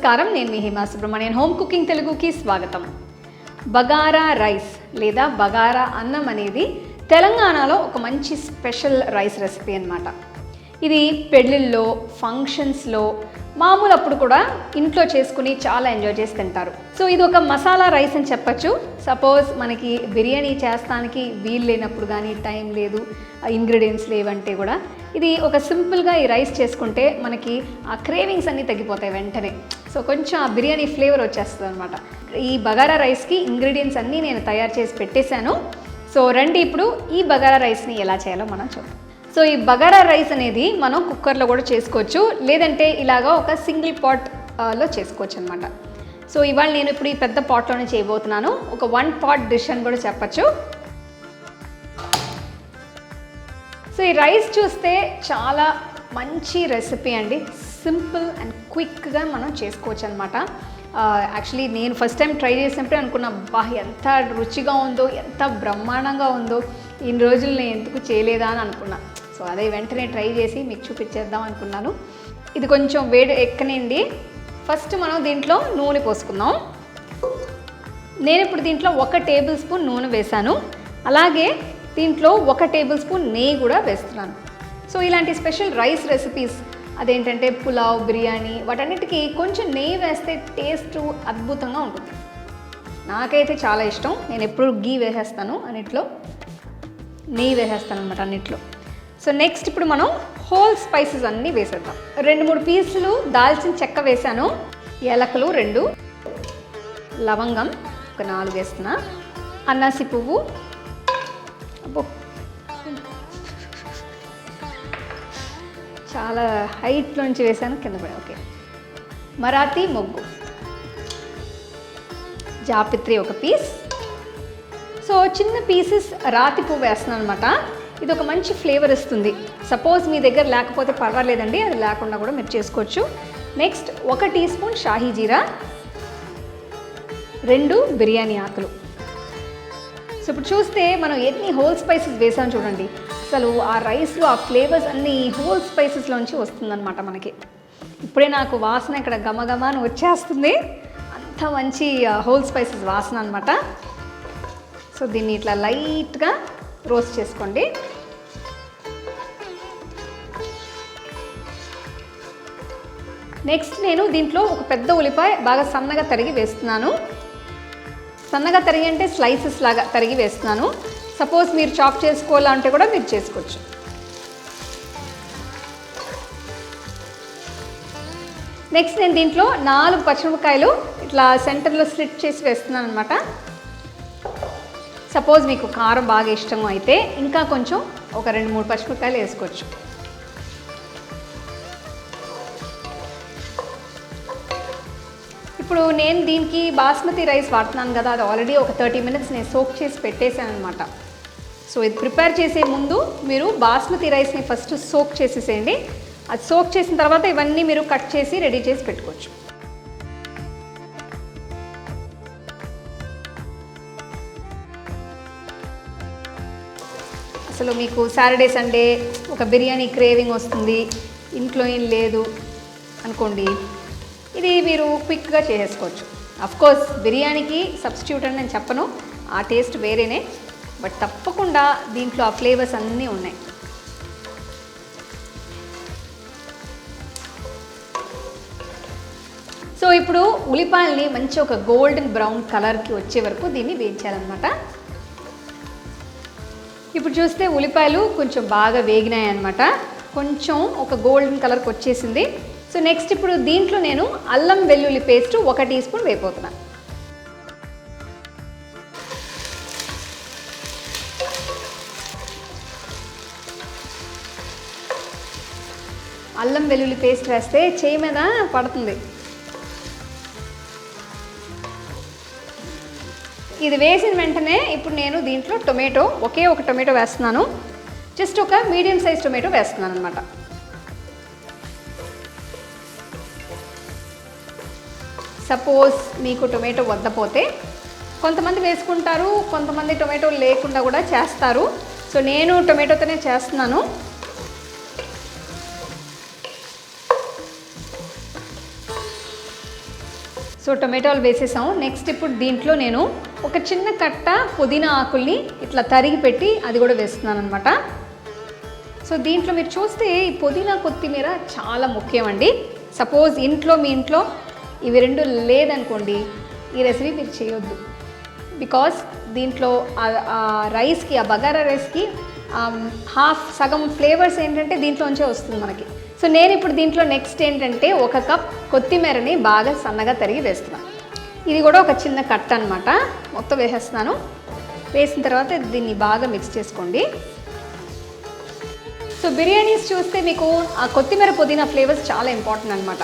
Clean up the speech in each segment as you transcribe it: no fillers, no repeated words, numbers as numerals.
నమస్కారం, నేను మీ Hima Subramanian. Home cooking తెలుగుకి స్వాగతం. బగారా రైస్ లేదా బగారా అన్నం అనేది తెలంగాణలో ఒక మంచి స్పెషల్ రైస్ రెసిపీ అన్నమాట. ఇది పెళ్ళిళ్ళలో, ఫంక్షన్స్లో, మామూలు అప్పుడు కూడా ఇంట్లో చేసుకుని చాలా ఎంజాయ్ చేసి తింటారు. సో ఇది ఒక మసాలా రైస్ అని చెప్పచ్చు. సపోజ్ మనకి బిర్యానీ చేస్తానికి వీలు లేనప్పుడు కానీ, టైం లేదు, ఇంగ్రీడియంట్స్ లేవంటే కూడా ఇది ఒక సింపుల్గా ఈ రైస్ చేసుకుంటే మనకి ఆ క్రేవింగ్స్ అన్నీ తగ్గిపోతాయి వెంటనే. సో కొంచెం ఆ బిర్యానీ ఫ్లేవర్ వచ్చేస్తుంది అనమాట. ఈ బగారా రైస్కి ఇంగ్రీడియంట్స్ అన్నీ నేను తయారు చేసి పెట్టేశాను. సో రండి ఇప్పుడు ఈ బగారా రైస్ని ఎలా చేయాలో మనం చూద్దాం. సో ఈ బగారా రైస్ అనేది మనం కుక్కర్లో కూడా చేసుకోవచ్చు, లేదంటే ఇలాగా ఒక సింగిల్ పాట్లో చేసుకోవచ్చు అనమాట. సో ఇవాళ నేను ఇప్పుడు ఈ పెద్ద పాట్లోనే చేయబోతున్నాను. ఒక 1 పాట్ డిష్ అని కూడా చెప్పచ్చు. సో ఈ రైస్ చూస్తే చాలా మంచి రెసిపీ అండి. సింపుల్ అండ్ క్విక్గా మనం చేసుకోవచ్చు అనమాట. యాక్చువల్లీ నేను ఫస్ట్ టైం ట్రై చేసినప్పుడే అనుకున్నా, బా ఎంత రుచిగా ఉందో, ఎంత బ్రహ్మాండంగా ఉందో, ఇన్ని రోజులు నేను ఎందుకు చేయలేదా అని అనుకున్నా. సో అదే వెంటనే ట్రై చేసి మీకు చూపించేద్దాం అనుకున్నాను. ఇది కొంచెం వేడి ఎక్కనండి. ఫస్ట్ మనం దీంట్లో నూనె పోసుకుందాం. నేను ఇప్పుడు దీంట్లో 1 టేబుల్ స్పూన్ నూనె వేశాను. అలాగే దీంట్లో 1 టేబుల్ స్పూన్ నెయ్యి కూడా వేస్తున్నాను. సో ఇలాంటి స్పెషల్ రైస్ రెసిపీస్, అదేంటంటే పులావ్, బిర్యానీ, వాటన్నిటికీ కొంచెం నెయ్యి వేస్తే టేస్ట్ అద్భుతంగా ఉంటుంది. నాకైతే చాలా ఇష్టం. నేను ఎప్పుడు గీ వేసేస్తాను, అన్నిట్లో నెయ్యి వేసేస్తాను అనమాట అన్నిట్లో. సో నెక్స్ట్ ఇప్పుడు మనం హోల్ స్పైసెస్ అన్నీ వేసేద్దాం. 2-3 పీసులు దాల్చిన చెక్క వేసాను, ఏలకలు 2, లవంగం ఒక 4 వేస్తున్నా, అనాసి పువ్వు, చాలా హైట్లోంచి వేసాను, కింద పడి, ఓకే, మరాఠీ మొగ్గు, జాపిత్రి 1 పీస్. సో చిన్న పీసెస్ రాతి పువ్వు వేస్తున్నాను అనమాట. ఇది ఒక మంచి ఫ్లేవర్ ఇస్తుంది. సపోజ్ మీ దగ్గర లేకపోతే పర్వాలేదండి, అది లేకుండా కూడా మీరు చేసుకోవచ్చు. నెక్స్ట్ 1 టీ స్పూన్ షాహీ జీరా, 2 బిర్యానీ ఆకులు. సో ఇప్పుడు చూస్తే మనం ఎన్ని హోల్ స్పైసెస్ వేసాం చూడండి. అసలు ఆ రైస్లో ఆ ఫ్లేవర్స్ అన్నీ హోల్ స్పైసెస్లోంచి వస్తుందన్నమాట మనకి. ఇప్పుడే నాకు వాసన ఇక్కడ గమగమాని వచ్చేస్తుంది. అంత మంచి హోల్ స్పైసెస్ వాసన అనమాట. సో దీన్ని ఇట్లా లైట్గా రోస్ట్ చేసుకోండి. నెక్స్ట్ నేను దీంట్లో ఒక పెద్ద ఉల్లిపాయ బాగా సన్నగా తరిగి వేస్తున్నాను. సన్నగా తరిగి అంటే స్లైసెస్ లాగా తరిగి వేస్తున్నాను. సపోజ్ మీరు చాప్ చేసుకోవాలంటే కూడా మీరు చేసుకోవచ్చు. నెక్స్ట్ నేను దీంట్లో 4 పచ్చిమిరపకాయలు ఇట్లా సెంటర్లో స్లిట్ చేసి వేస్తున్నాను అనమాట. సపోజ్ మీకు కారం బాగా ఇష్టం అయితే ఇంకా కొంచెం ఒక 2-3 పచ్చిమిరపకాయలు వేసుకోవచ్చు. ఇప్పుడు నేను దీనికి బాస్మతి రైస్ వాడుతున్నాను కదా, అది ఆల్రెడీ ఒక 30 మినిట్స్ నేను సోక్ చేసి పెట్టేశాను అనమాట. సో ఇది ప్రిపేర్ చేసే ముందు మీరు బాస్మతి రైస్ని ఫస్ట్ సోక్ చేసేసేయండి. అది సోక్ చేసిన తర్వాత ఇవన్నీ మీరు కట్ చేసి రెడీ చేసి పెట్టుకోవచ్చు. అసలు మీకు సాటర్డే సండే ఒక బిర్యానీ క్రేవింగ్ వస్తుంది, ఇంట్లో ఏం లేదు అనుకోండి, ఇది మీరు క్విక్గా చేసేసుకోవచ్చు. అఫ్కోర్స్ బిర్యానీకి సబ్స్టిట్యూట్ అని నేను చెప్పను, ఆ టేస్ట్ వేరేనే, బట్ తప్పకుండా దీంట్లో ఆ ఫ్లేవర్స్ అన్నీ ఉన్నాయి. సో ఇప్పుడు ఉల్లిపాయల్ని మంచి ఒక గోల్డెన్ బ్రౌన్ కలర్కి వచ్చే వరకు దీన్ని వేయించాలన్నమాట. ఇప్పుడు చూస్తే ఉల్లిపాయలు కొంచెం బాగా వేగినాయి అన్నమాట. కొంచెం ఒక గోల్డెన్ కలర్కి వచ్చేసింది. సో నెక్స్ట్ ఇప్పుడు దీంట్లో నేను అల్లం వెల్లుల్లి పేస్ట్ 1 టీ స్పూన్ వేయబోతున్నాను. అల్లం వెల్లుల్లి పేస్ట్ వేస్తే చేయి మీద పడుతుంది. ఇది వేసిన వెంటనే ఇప్పుడు నేను దీంట్లో టొమాటో, ఒకే ఒక టొమాటో వేస్తున్నాను. జస్ట్ ఒక మీడియం సైజ్ టొమాటో వేస్తున్నాను అనమాట. సపోజ్ మీకు టొమాటో వద్దపోతే కొంతమంది వేసుకుంటారు, కొంతమంది టొమాటో లేకుండా కూడా చేస్తారు. సో నేను టొమాటోతోనే చేస్తున్నాను. సో టొమాటోలు వేసేసాము. నెక్స్ట్ ఇప్పుడు దీంట్లో నేను ఒక చిన్న కట్ట పుదీనా ఆకుల్ని ఇట్లా తరిగి పెట్టి అది కూడా వేస్తున్నాను అనమాట. సో దీంట్లో మీరు చూస్తే ఈ పుదీనా కొత్తిమీర చాలా ముఖ్యం అండి. సపోజ్ మీ ఇంట్లో ఇవి రెండు లేదనుకోండి, ఈ రెసిపీ మీరు చేయొద్దు. బికాస్ దీంట్లో రైస్కి, ఆ బగారా రైస్కి సగం ఫ్లేవర్స్ ఏంటంటే దీంట్లోంచే వస్తుంది మనకి. సో నేను ఇప్పుడు దీంట్లో నెక్స్ట్ ఏంటంటే 1 కప్ కొత్తిమీరని బాగా సన్నగా తరిగి వేస్తున్నాను. ఇది కూడా ఒక చిన్న కట్ట అనమాట. మొత్తం వేసేస్తున్నాను. వేసిన తర్వాత దీన్ని బాగా మిక్స్ చేసుకోండి. సో బిర్యానీస్ చూస్తే మీకు ఆ కొత్తిమీర పుదీనా ఫ్లేవర్స్ చాలా ఇంపార్టెంట్ అనమాట.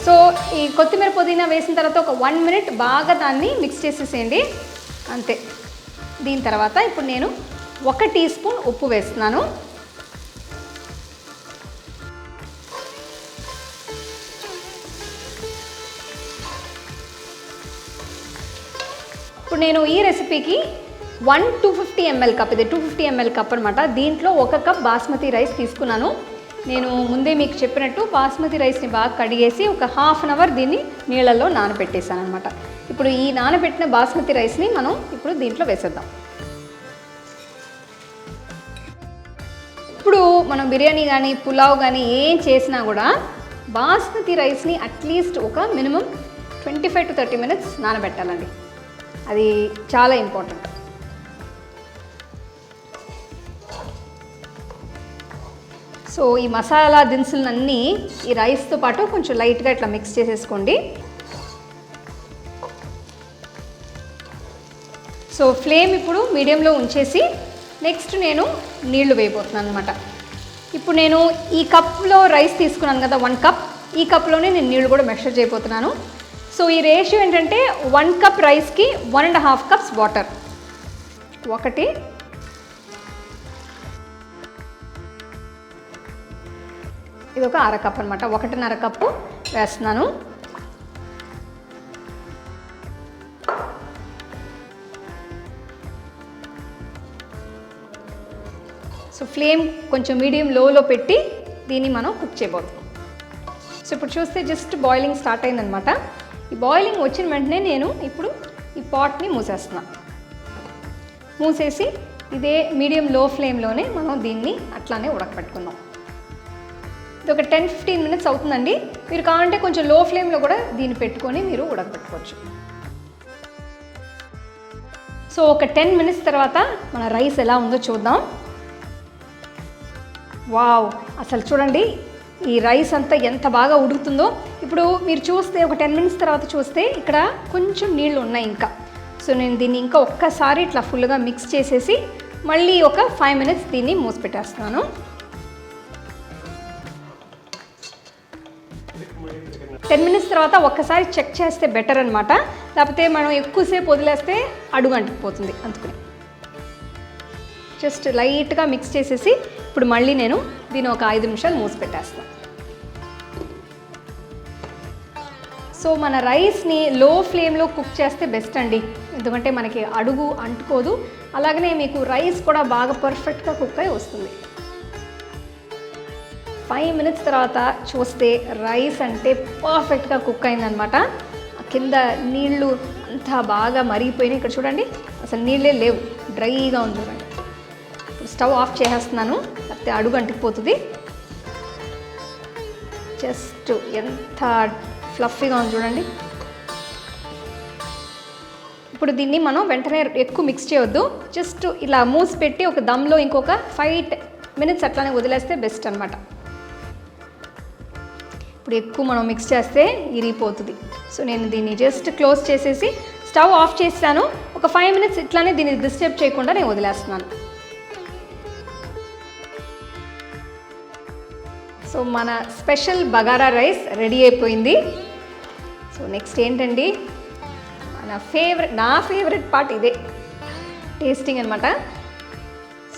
సో ఈ కొత్తిమీర పుదీనా వేసిన తర్వాత ఒక 1 మినిట్ బాగా దాన్ని మిక్స్ చేసేసేయండి, అంతే. దీని తర్వాత ఇప్పుడు నేను 1 టీ స్పూన్ ఉప్పు వేస్తున్నాను. ఇప్పుడు నేను ఈ రెసిపీకి 250 ml కప్, ఇది 250 ml కప్ అనమాట. దీంట్లో 1 కప్ బాస్మతి రైస్ తీసుకున్నాను. నేను ముందే మీకు చెప్పినట్టు బాస్మతి రైస్ని బాగా కడిగేసి ఒక ½ అన్ అవర్ దీన్ని నీళ్ళల్లో నానబెట్టేసాను అనమాట. ఇప్పుడు ఈ నానబెట్టిన బాస్మతి రైస్ని మనం ఇప్పుడు దీంట్లో వేసేద్దాం. ఇప్పుడు మనం బిర్యానీ కానీ పులావ్ కానీ ఏం చేసినా కూడా బాస్మతి రైస్ని అట్లీస్ట్ ఒక మినిమం 25 to 30 minutes నానబెట్టాలండి. అది చాలా ఇంపార్టెంట్. సో ఈ మసాలా దినుసులన్నీ ఈ రైస్తో పాటు కొంచెం లైట్గా ఇట్లా మిక్స్ చేసేసుకోండి. సో ఫ్లేమ్ ఇప్పుడు మీడియంలో ఉంచేసి నెక్స్ట్ నేను నీళ్లు వేయబోతున్నాను అనమాట. ఇప్పుడు నేను ఈ కప్లో రైస్ తీసుకున్నాను కదా 1 కప్, ఈ కప్లోనే నేను నీళ్లు కూడా మెషర్ చేయబోతున్నాను. సో ఈ రేషియో ఏంటంటే 1 కప్ రైస్కి 1.5 cups వాటర్. ఒకటి, ఇది ఒక ½ కప్ అనమాట. 1.5 కప్పు వేస్తున్నాను. సో ఫ్లేమ్ కొంచెం మీడియం లోలో పెట్టి దీన్ని మనం కుక్ చేయబోతున్నాం. సో ఇప్పుడు చూస్తే జస్ట్ బాయిలింగ్ స్టార్ట్ అయిందనమాట. ఈ బాయిలింగ్ వచ్చిన వెంటనే నేను ఇప్పుడు ఈ పాట్ని మూసేస్తున్నాను. మూసేసి ఇదే మీడియం లో ఫ్లేమ్లోనే మనం దీన్ని అట్లానే ఉడకపెట్టుకుందాం. ఇది ఒక 10-15 minutes అవుతుందండి. మీరు కావాలంటే కొంచెం లో ఫ్లేమ్లో కూడా దీన్ని పెట్టుకొని మీరు ఉడకపెట్టుకోవచ్చు. సో ఒక 10 minutes తర్వాత మన రైస్ ఎలా ఉందో చూద్దాం. వావ్, అసలు చూడండి ఈ రైస్ అంతా ఎంత బాగా ఉడుకుతుందో. ఇప్పుడు మీరు చూస్తే ఒక 10 minutes తర్వాత చూస్తే ఇక్కడ కొంచెం నీళ్ళు ఉన్నాయి ఇంకా. సో నేను దీన్ని ఇంకా ఒక్కసారి ఇట్లా ఫుల్గా మిక్స్ చేసేసి మళ్ళీ ఒక 5 minutes దీన్ని మూసి పెట్టేస్తున్నాను. 10 minutes తర్వాత ఒక్కసారి చెక్ చేస్తే బెటర్ అనమాట. లేకపోతే మనం ఎక్కువసేపు వదిలేస్తే అడుగు అంటుకుపోతుంది. అందుకని జస్ట్ లైట్గా మిక్స్ చేసేసి ఇప్పుడు మళ్ళీ నేను దీన్ని ఒక 5 నిమిషాలు మూసి పెట్టేస్తాను. సో మన రైస్ని లో ఫ్లేమ్లో కుక్ చేస్తే బెస్ట్ అండి, ఎందుకంటే మనకి అడుగు అంటుకోదు. అలాగనే మీకు రైస్ కూడా బాగా పర్ఫెక్ట్గా కుక్ అయి వస్తుంది. 5 minutes తర్వాత చూస్తే రైస్ అంటే పర్ఫెక్ట్గా కుక్ అయిందనమాట. కింద నీళ్ళు అంతా బాగా మరిగిపోయినాయి. ఇక్కడ చూడండి అసలు నీళ్ళే లేవు, డ్రైగా ఉంది చూడండి. ఇప్పుడు స్టవ్ ఆఫ్ చేసేస్తున్నాను, లేకపోతే అడుగు అంటుకుపోతుంది. జస్ట్ ఎంత ఫ్లఫీగా ఉంది చూడండి. ఇప్పుడు దీన్ని మనం వెంటనే ఎక్కువ మిక్స్ చేయొద్దు. జస్ట్ ఇలా మూసి పెట్టి ఒక దమ్లో ఇంకొక 5 minutes అట్లానే వదిలేస్తే బెస్ట్ అనమాట. ఇప్పుడు ఎక్కువ మనం మిక్స్ చేస్తే ఇరిగిపోతుంది. సో నేను దీన్ని జస్ట్ క్లోజ్ చేసేసి స్టవ్ ఆఫ్ చేస్తాను. ఒక 5 minutes ఇట్లానే దీన్ని డిస్టర్బ్ చేయకుండా నేను వదిలేస్తున్నాను. సో మన స్పెషల్ బగారా రైస్ రెడీ అయిపోయింది. సో నెక్స్ట్ ఏంటండి, నా ఫేవరెట్ పార్ట్ ఇదే, టేస్టింగ్ అనమాట.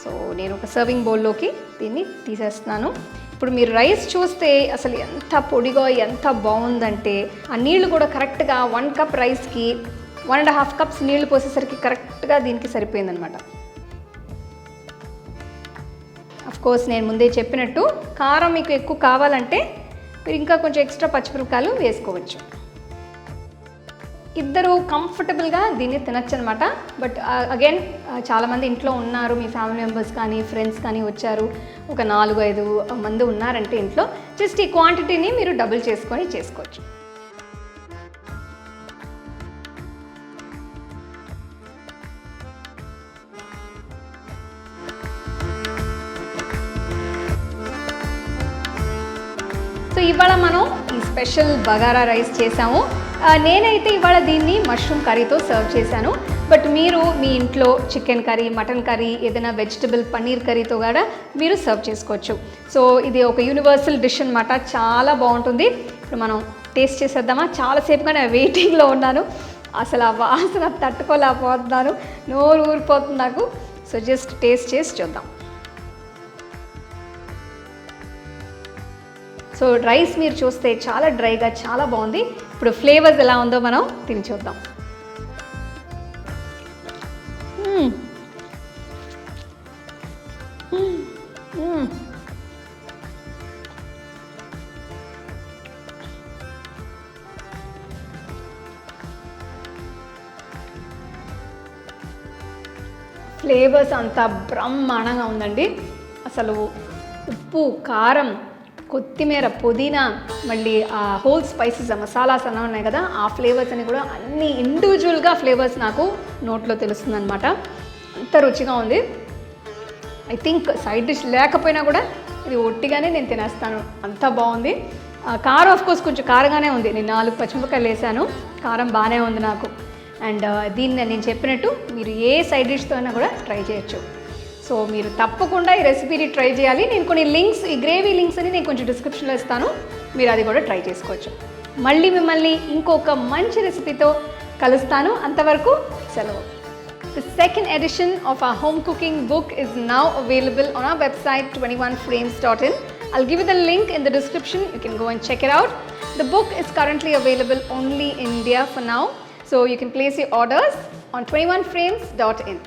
సో నేను ఒక సర్వింగ్ బౌల్లోకి దీన్ని తీసేస్తున్నాను. ఇప్పుడు మీరు రైస్ చూస్తే అసలు ఎంత పొడిగా ఎంత బాగుందంటే, ఆ నీళ్లు కూడా కరెక్ట్గా 1 కప్ రైస్కి 1.5 cups నీళ్లు పోసేసరికి కరెక్ట్గా దీనికి సరిపోయిందనమాట. అఫ్కోర్స్ నేను ముందే చెప్పినట్టు కారం మీకు ఎక్కువ కావాలంటే మీరు ఇంకా కొంచెం ఎక్స్ట్రా పచ్చిమిరపకాయలు వేసుకోవచ్చు. ఇద్దరు కంఫర్టబుల్గా దీన్ని తినచ్చు అనమాట. బట్ అగైన్ చాలామంది ఇంట్లో ఉన్నారు, మీ ఫ్యామిలీ మెంబర్స్ కానీ ఫ్రెండ్స్ కానీ వచ్చారు, ఒక 4-5 మంది ఉన్నారంటే ఇంట్లో జస్ట్ ఈ క్వాంటిటీని మీరు డబుల్ చేసుకొని చేసుకోవచ్చు. సో ఇవాళ మనం ఈ స్పెషల్ బగారా రైస్ చేసాము. నేనైతే ఇవాళ దీన్ని మష్రూమ్ కర్రీతో సర్వ్ చేశాను. బట్ మీరు మీ ఇంట్లో చికెన్ కర్రీ, మటన్ కర్రీ, ఏదైనా వెజిటబుల్ పన్నీర్ కర్రీతో కూడా మీరు సర్వ్ చేసుకోవచ్చు. సో ఇది ఒక యూనివర్సల్ డిష్ అనమాట, చాలా బాగుంటుంది. ఇప్పుడు మనం టేస్ట్ చేసేద్దామా? చాలాసేపుగా నేను వెయిటింగ్లో ఉన్నాను, అసలు ఆ వాసన తట్టుకోలేకపోతున్నాను, నోరు ఊరిపోతుంది నాకు. సో జస్ట్ టేస్ట్ చేసి చూద్దాం. సో రైస్ మీరు చూస్తే చాలా డ్రైగా చాలా బాగుంది. ఇప్పుడు ఫ్లేవర్స్ ఎలా ఉందో మనం తిని చూద్దాం. ఫ్లేవర్స్ అంతా బ్రహ్మాండంగా ఉందండి. అసలు ఉప్పు, కారం, కొత్తిమీర, పుదీనా, మళ్ళీ ఆ హోల్ స్పైసెస్, మసాలాస్ అన్నీ ఉన్నాయి కదా, ఆ ఫ్లేవర్స్ అని కూడా అన్ని ఇండివిజువల్గా ఫ్లేవర్స్ నాకు నోట్లో తెలుస్తుంది అనమాట. అంత రుచిగా ఉంది. ఐ థింక్ సైడ్ డిష్ లేకపోయినా కూడా ఇది ఒట్టిగానే నేను తినేస్తాను, అంత బాగుంది. కారం ఆఫ్కోర్స్ కొంచెం కారంగానే ఉంది, నేను 4 పచ్చిమిరపకాయలు వేసాను, కారం బాగానే ఉంది నాకు. అండ్ దీన్ని నేను చెప్పినట్టు మీరు ఏ సైడ్ డిష్తో అయినా కూడా ట్రై చేయొచ్చు. సో మీరు తప్పకుండా ఈ రెసిపీని ట్రై చేయాలి. నేను కొన్ని లింక్స్, ఈ గ్రేవీ లింక్స్ అని నేను కొంచెం డిస్క్రిప్షన్లో ఇస్తాను, మీరు అది కూడా ట్రై చేసుకోవచ్చు. మళ్ళీ మిమ్మల్ని ఇంకొక మంచి రెసిపీతో కలుస్తాను, అంతవరకు సెలవు. The second edition of our home cooking book is now available on our website 21frames.in. I'll give you the link in the description, you can go and check it out. The book is currently available only in India for now, so you can place your orders on 21frames.in.